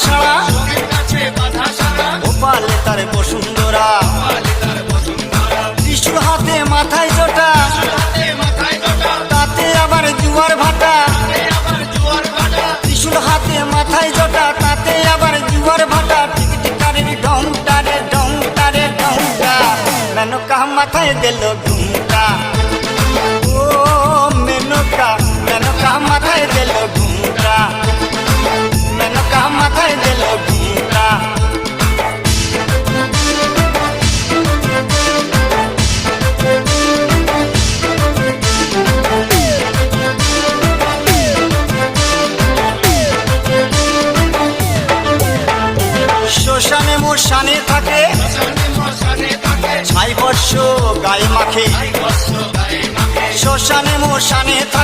সারা গোপালে তার বসুন্ধরা ত্রিশূল হাতে মাথায় জোটা তাতে আবার জুয়ার ভাটা ত্রিশূল হাতে মাথায় জোটা তাতে আবার জুয়ার ভাটা টিকটিকারের ঢংটা রে ঢংটা রে ঢংটা মেনকা মাথায় দিল ঘুমটা ও মেনকা মেনকা মাথায় দিল ঘুমটা মেনকা মাথায় দিল ঘুমটা শ্মশানে মোশানে থাকে 6 বর্ষ গায়ে মাখে শ্মশানে মোশানে থাকে